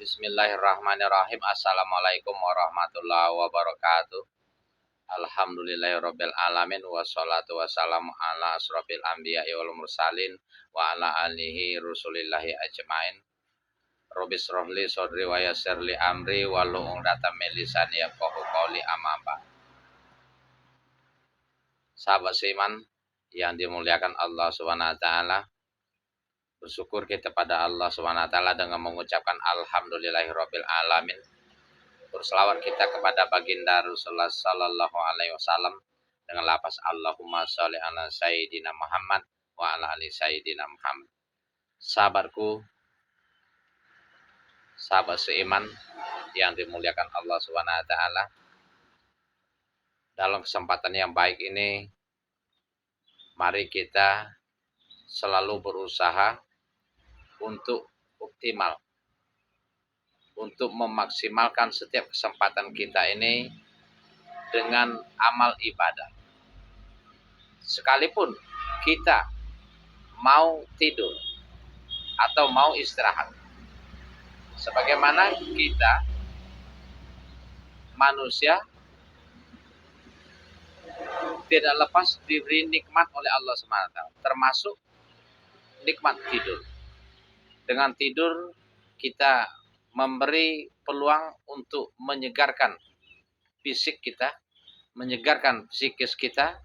Bismillahirrahmanirrahim. Assalamualaikum warahmatullahi wabarakatuh. Alhamdulillahirabbil alamin wassalatu wassalamu ala asrofil anbiya'i wal mursalin wa ala alihi rusulillahi ajmain. Rabbi shrahli sadri wa yassir li amri wahlul 'uqdatam min lisani yafqahu qawli, amma ba'd. Sahabat seiman yang dimuliakan Allah Subhanahu wa taala, bersyukur kita pada Allah Subhanahu wa taala dengan mengucapkan alhamdulillahirabbil alamin. Berselawat kita kepada baginda Rasulullah sallallahu alaihi wasallam dengan lafaz Allahumma sholli ala sayyidina Muhammad wa ala ali sayyidina Muhammad. Sahabatku, sahabat seiman yang dimuliakan Allah Subhanahu wa taala, dalam kesempatan yang baik ini mari kita selalu berusaha untuk optimal, untuk memaksimalkan setiap kesempatan kita ini dengan amal ibadah. Sekalipun kita mau tidur atau mau istirahat, sebagaimana kita manusia tidak lepas diberi nikmat oleh Allah SWT, termasuk nikmat tidur. Dengan tidur kita memberi peluang untuk menyegarkan fisik kita, menyegarkan psikis kita,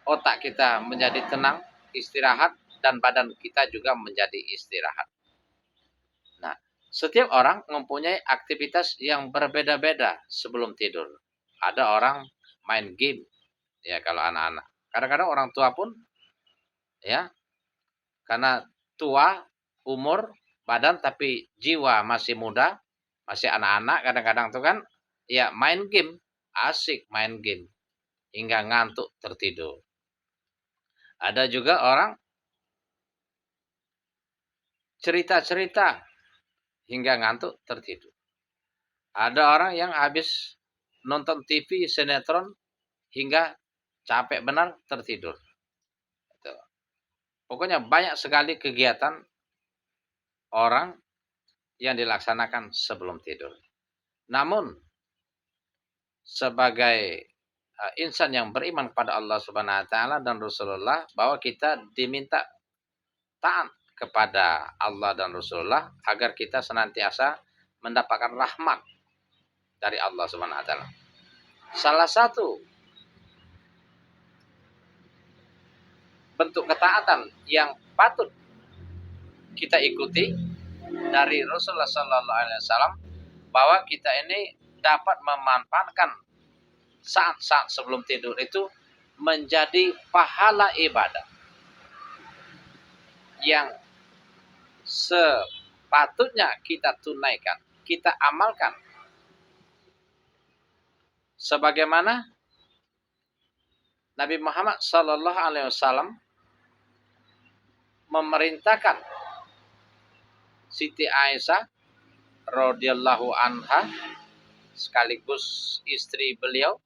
otak kita menjadi tenang, istirahat, dan badan kita juga menjadi istirahat. Nah, setiap orang mempunyai aktivitas yang berbeda-beda sebelum tidur. Ada orang main game, ya kalau anak-anak. Kadang-kadang orang tua pun, ya, karena tua, umur, badan, tapi jiwa masih muda, masih anak-anak, kadang-kadang tuh kan, ya main game, asik main game, hingga ngantuk tertidur. Ada juga orang cerita-cerita hingga ngantuk tertidur. Ada orang yang habis nonton TV, sinetron, hingga capek benar tertidur. Pokoknya banyak sekali kegiatan orang yang dilaksanakan sebelum tidur. Namun, sebagai insan yang beriman kepada Allah Subhanahu wa taala dan Rasulullah, bahwa kita diminta taat kepada Allah dan Rasulullah agar kita senantiasa mendapatkan rahmat dari Allah Subhanahu wa taala. Salah satu bentuk ketaatan yang patut kita ikuti dari Rasulullah sallallahu alaihi wasallam, bahwa kita ini dapat memanfaatkan saat-saat sebelum tidur itu menjadi pahala ibadah yang sepatutnya kita tunaikan, kita amalkan. Sebagaimana Nabi Muhammad sallallahu alaihi wasallam memerintahkan Siti Aisyah radhiyallahu anha, sekaligus istri beliau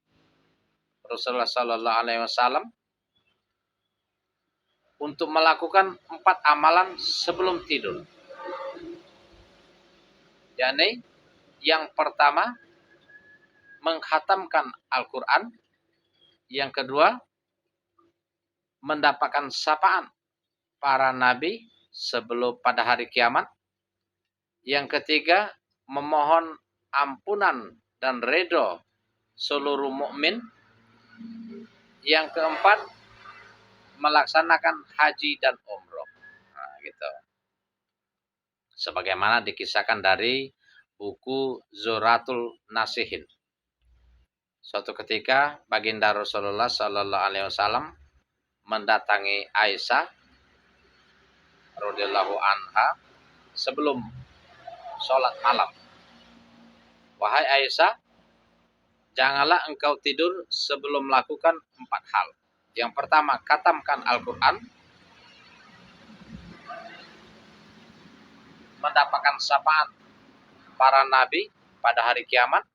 Rasulullah sallallahu alaihi wasallam, untuk melakukan 4 amalan sebelum tidur. yakni yang pertama mengkhatamkan Al-Quran, yang kedua mendapatkan sapaan para nabi sebelum pada hari kiamat, yang ketiga memohon ampunan dan ridho seluruh mukmin, yang keempat melaksanakan haji dan umroh. Nah, gitu. Sebagaimana dikisahkan dari buku Zuratul Nasihin. Suatu ketika baginda Rasulullah sallallahu alaihi wasallam mendatangi Aisyah radhiyallahu anha sebelum sholat malam. Wahai Aisyah, janganlah engkau tidur sebelum melakukan 4 hal. Yang pertama, khatamkan Al-Quran, mendapatkan sapaan para nabi pada hari kiamat.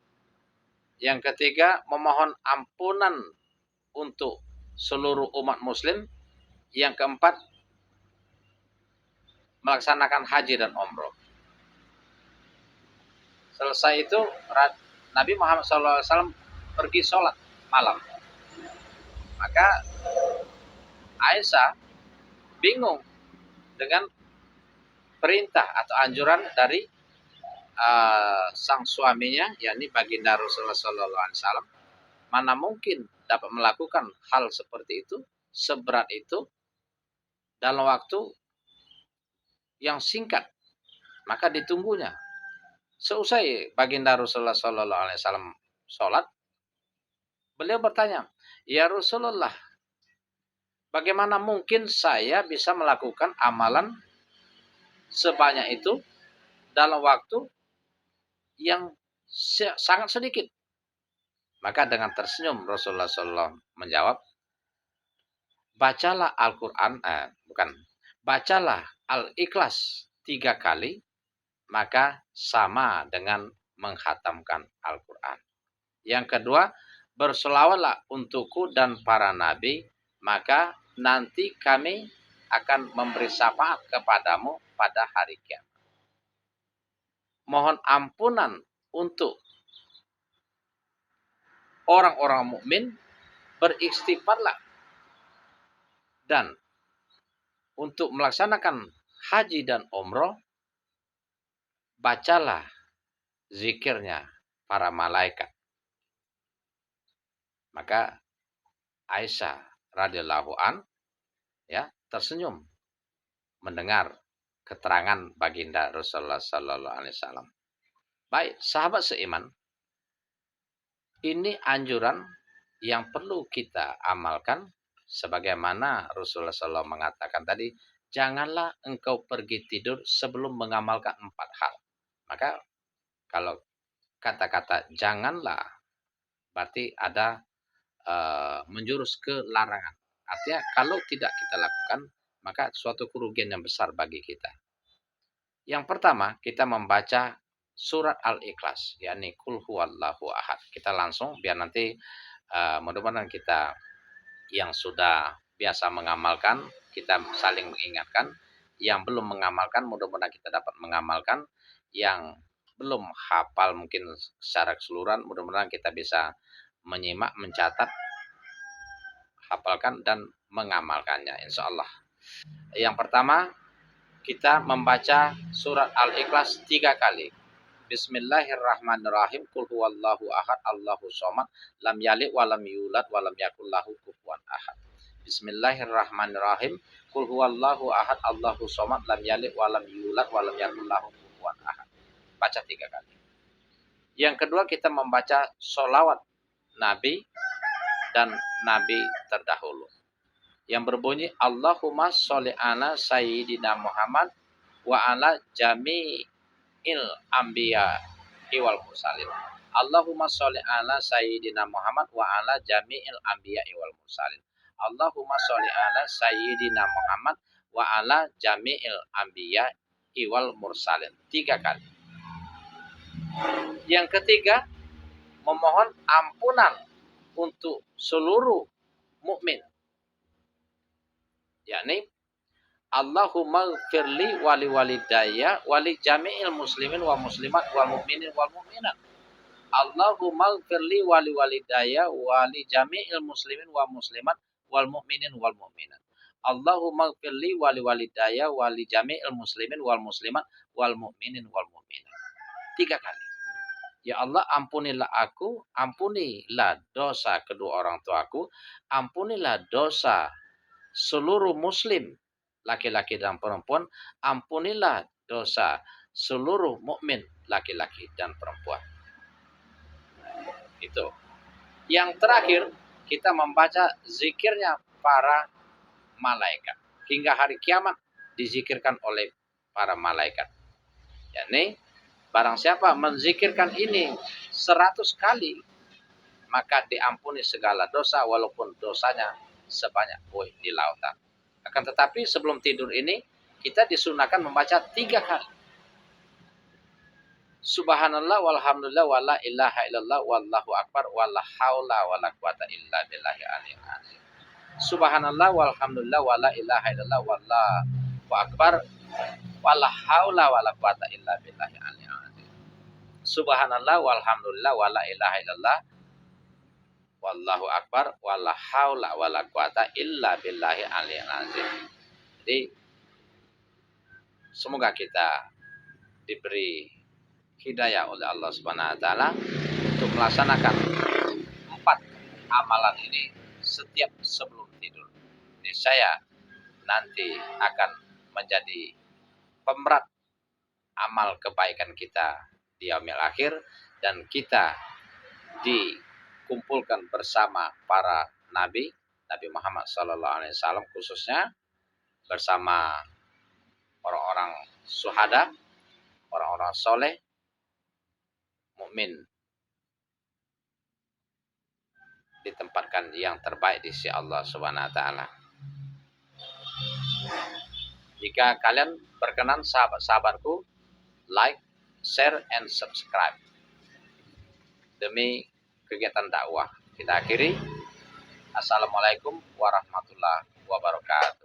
Yang ketiga, memohon ampunan untuk seluruh umat muslim. Yang keempat, melaksanakan haji dan umroh. Selesai itu Nabi Muhammad SAW pergi sholat malam. Maka Aisyah bingung dengan perintah atau anjuran dari sang suaminya, yakni baginda Rasulullah SAW. Mana mungkin dapat melakukan hal seperti itu, seberat itu, dalam waktu yang singkat. Maka ditunggunya. Seusai baginda Rasulullah SAW sholat, beliau bertanya, "Ya Rasulullah, bagaimana mungkin saya bisa melakukan amalan sebanyak itu dalam waktu yang sangat sedikit?" Maka dengan tersenyum Rasulullah SAW menjawab, bacalah Al-Quran, bacalah Al-Ikhlas 3 kali, maka sama dengan menghatamkan Al-Quran. Yang kedua, berselawatlah untukku dan para nabi, maka nanti kami akan memberi syafaat kepadamu pada hari kiamat. Mohon ampunan untuk orang-orang mukmin, beristighfarlah, dan untuk melaksanakan haji dan umroh, bacalah zikirnya para malaikat. Maka Aisyah radhiyallahu an tersenyum mendengar keterangan baginda Rasulullah sallallahu alaihi wasallam. Baik, sahabat seiman, ini anjuran yang perlu kita amalkan sebagaimana Rasulullah SAW mengatakan tadi, janganlah engkau pergi tidur sebelum mengamalkan 4 hal. Maka kalau kata-kata janganlah berarti ada menjurus ke larangan. Artinya kalau tidak kita lakukan, maka suatu kerugian yang besar bagi kita. Yang pertama, kita membaca surat Al-Ikhlas, yakni Qul huwallahu ahad. Kita langsung, biar nanti mudah-mudahan kita yang sudah biasa mengamalkan, kita saling mengingatkan. Yang belum mengamalkan, mudah-mudahan kita dapat mengamalkan. Yang belum hafal mungkin secara keseluruhan, mudah-mudahan kita bisa menyimak, mencatat, hafalkan, dan mengamalkannya, insya Allah. Yang pertama, kita membaca surat Al-Ikhlas 3 kali. Bismillahirrahmanirrahim. Qul huwallahu ahad, Allahu somad, lam yalid wa lam yulad wa lam yakul lahu kufuwan ahad. Bismillahirrahmanirrahim. Qul huwallahu ahad, Allahu somad, lam yalid wa lam yulad wa lam yakul lahu kufuwan ahad. Baca 3 kali. Yang kedua, kita membaca sholawat Nabi dan Nabi terdahulu, yang berbunyi Allahumma sholli ala sayyidina Muhammad wa ala jami'il anbiya wal mursalin. Allahumma sholli ala sayyidina Muhammad wa ala jami'il anbiya wal mursalin. Allahumma sholli ala sayyidina Muhammad wa ala jami'il anbiya wal mursalin. 3 kali. Yang ketiga, memohon ampunan untuk seluruh mukmin, yakni Allahumma gfirli wali walidayya wali jami'il muslimin wa muslimat wal mu'minin wal mu'minat. Allahumma gfirli wali walidayya wali jami'il muslimin wa muslimat wal mu'minin wal mu'minat. Allahumma gfirli wali walidayya wali jami'il muslimin wal muslimat wal mu'minin wal mu'minat. 3 kali. Ya Allah, ampunilah aku, ampunilah dosa kedua orang tuaku, ampunilah dosa seluruh muslim, laki-laki dan perempuan, ampunilah dosa seluruh mukmin, laki-laki dan perempuan. Itu. Yang terakhir, kita membaca zikirnya para malaikat. Hingga hari kiamat dizikirkan oleh para malaikat. Yakni, barang siapa menzikirkan ini 100 kali, maka diampuni segala dosa walaupun dosanya sebanyak buih di lautan. Akan tetapi sebelum tidur ini, kita disunahkan membaca 3 kali. Subhanallah walhamdulillah wala ilaha illallah wallahu akbar wala haula wala quwata illa billahi aliyil azim. Subhanallah walhamdulillah wala ilaha illallah wallahu akbar wala haula wala quwata illa billahi aliyil azim. subhanallah walhamdulillah wala ilaha illallah wallahu akbar wala haula wala quwata illa billahi aliyil azim. Jadi semoga kita diberi hidayah oleh Allah Subhanahu wa taala untuk melaksanakan 4 amalan ini setiap sebelum tidur. Ini saya nanti akan menjadi pemerat amal kebaikan kita di yaumil akhir, dan kita dikumpulkan bersama para nabi Muhammad SAW, khususnya bersama orang-orang syuhada, orang-orang soleh, mukmin, ditempatkan yang terbaik di sisi Allah Subhanahu wa taala. Jika kalian berkenan, sahabat-sahabatku, like, share, and subscribe demi kegiatan dakwah. Kita akhiri. Assalamualaikum warahmatullahi wabarakatuh.